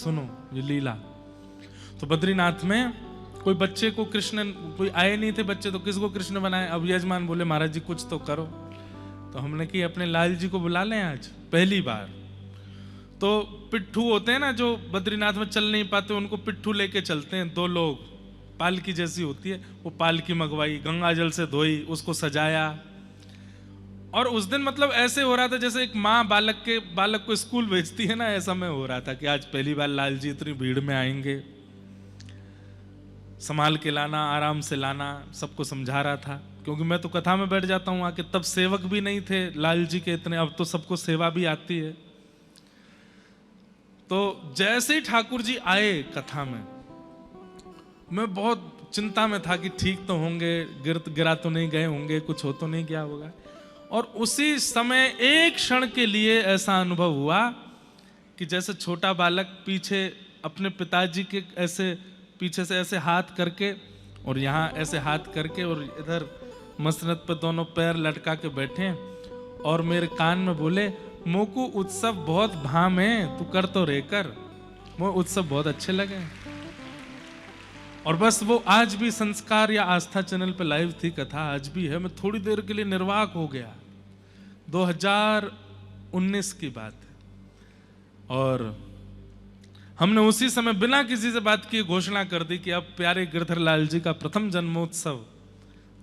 सुनो ये लीला। तो बद्रीनाथ में कोई बच्चे को कृष्ण, कोई आए नहीं थे बच्चे, तो किसको कृष्ण बनाए? अब यजमान बोले महाराज जी कुछ तो करो। तो हमने कि अपने लाल जी को बुला लें आज पहली बार। तो पिट्ठू होते हैं ना जो बद्रीनाथ में चल नहीं पाते, उनको पिट्ठू लेके चलते हैं 2 लोग, पालकी जैसी होती है, वो पालकी मंगवाई, गंगा जल से धोई, उसको सजाया। और उस दिन मतलब ऐसे हो रहा था जैसे एक माँ बालक को स्कूल भेजती है ना, ऐसा मैं हो रहा था कि आज पहली बार लाल जी इतनी भीड़ में आएंगे, संभाल के लाना, आराम से लाना, सबको समझा रहा था। क्योंकि मैं तो कथा में बैठ जाता हूँ आके, तब सेवक भी नहीं थे लाल जी के इतने, अब तो सबको सेवा भी आती है। तो जैसे ही ठाकुर जी आए कथा में, मैं बहुत चिंता में था कि ठीक तो होंगे, गिरा तो नहीं गए होंगे, कुछ हो तो नहीं गया होगा। और उसी समय एक क्षण के लिए ऐसा अनुभव हुआ कि जैसे छोटा बालक पीछे अपने पिताजी के ऐसे पीछे से ऐसे हाथ करके और यहाँ ऐसे हाथ करके और इधर मसनद पे दोनों पैर लटका के बैठे और मेरे कान में बोले, मोकू उत्सव बहुत भाम है, तू कर तो रे कर, वो उत्सव बहुत अच्छे लगे। और बस वो आज भी संस्कार या आस्था चैनल पे लाइव थी कथा, आज भी है। मैं थोड़ी देर के लिए निर्वाक हो गया। 2019 की बात है और हमने उसी समय बिना किसी से बात किए घोषणा कर दी कि अब प्यारे गिरधर लाल जी का प्रथम जन्मोत्सव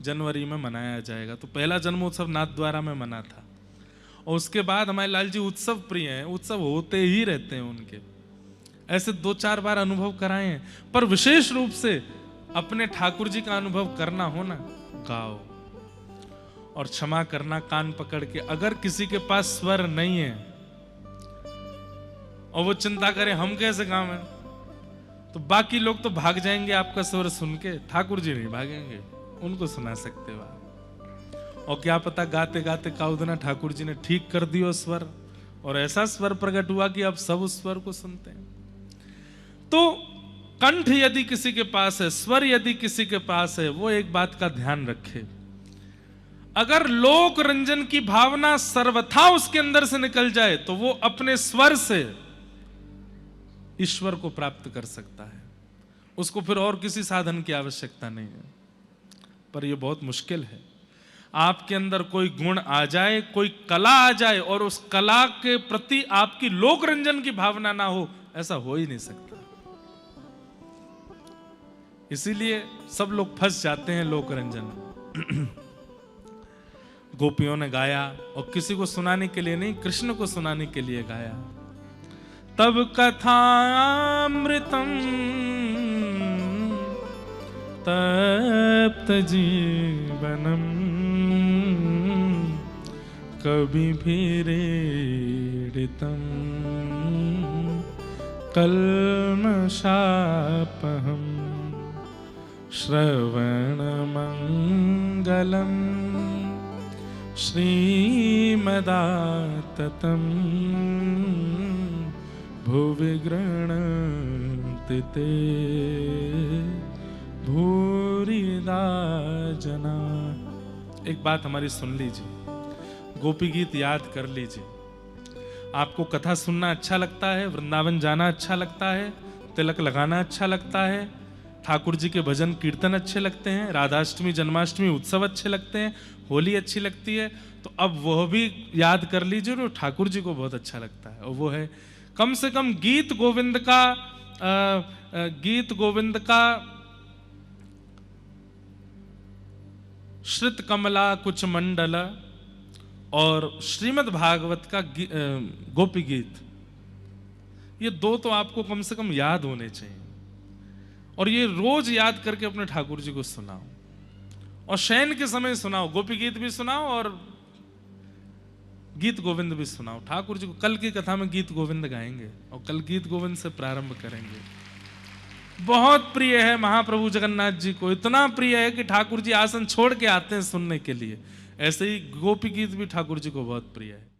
जनवरी में मनाया जाएगा। तो पहला जन्मोत्सव नाथद्वारा में मना था और उसके बाद हमारे लाल जी उत्सव प्रिय हैं, उत्सव होते ही रहते हैं उनके। ऐसे 2-4 बार अनुभव कराए हैं, पर विशेष रूप से अपने ठाकुर जी का अनुभव करना हो ना, गाओ और क्षमा करना कान पकड़ के। अगर किसी के पास स्वर नहीं है और वो चिंता करे हम कैसे गावें, तो बाकी लोग तो भाग जाएंगे आपका स्वर सुन के, ठाकुर जी नहीं भागेंगे, उनको सुना सकते हो आप। और क्या पता गाते गाते काउदना ठाकुर जी ने ठीक कर दियो स्वर और ऐसा स्वर प्रकट हुआ कि अब सब उस स्वर को सुनते हैं। तो कंठ यदि किसी के पास है, स्वर यदि किसी के पास है, वो एक बात का ध्यान रखे, अगर लोक रंजन की भावना सर्वथा उसके अंदर से निकल जाए तो वो अपने स्वर से ईश्वर को प्राप्त कर सकता है। उसको फिर और किसी साधन की आवश्यकता नहीं है। पर यह बहुत मुश्किल है। आपके अंदर कोई गुण आ जाए, कोई कला आ जाए और उस कला के प्रति आपकी लोक रंजन की भावना ना हो, ऐसा हो ही नहीं सकता। इसीलिए सब लोग फंस जाते हैं लोक रंजन। गोपियों ने गाया और किसी को सुनाने के लिए नहीं, कृष्ण को सुनाने के लिए गाया। तब कथामृतम तप्त जीवनम कवि भीरेडितम कल्मषापहम श्रवणमंगलम श्रीमदाततम भुवि गृह्णन्ति ते भूरिदा जना। एक बात हमारी सुन लीजिए, गोपी गीत याद कर लीजिए। आपको कथा सुनना अच्छा लगता है, वृंदावन जाना अच्छा लगता है, तिलक लगाना अच्छा लगता है, ठाकुर जी के भजन कीर्तन अच्छे लगते हैं, राधाष्टमी जन्माष्टमी उत्सव अच्छे लगते हैं, होली अच्छी लगती है, तो अब वह भी याद कर लीजिए जो ठाकुर जी को बहुत अच्छा लगता है। और वो है कम से कम गीत गोविंद का श्रित कमला कुछ मंडल और श्रीमद् भागवत का गोपी गीत, ये 2 तो आपको कम से कम याद होने चाहिए। और ये रोज याद करके अपने ठाकुर जी को सुनाओ और शयन के समय सुनाओ। गोपी गीत भी सुनाओ और गीत गोविंद भी सुनाओ ठाकुर जी को। कल की कथा में गीत गोविंद गाएंगे और कल गीत गोविंद से प्रारंभ करेंगे। बहुत प्रिय है महाप्रभु जगन्नाथ जी को, इतना प्रिय है कि ठाकुर जी आसन छोड़ के आते हैं सुनने के लिए। ऐसे ही गोपी गीत भी ठाकुर जी को बहुत प्रिय है।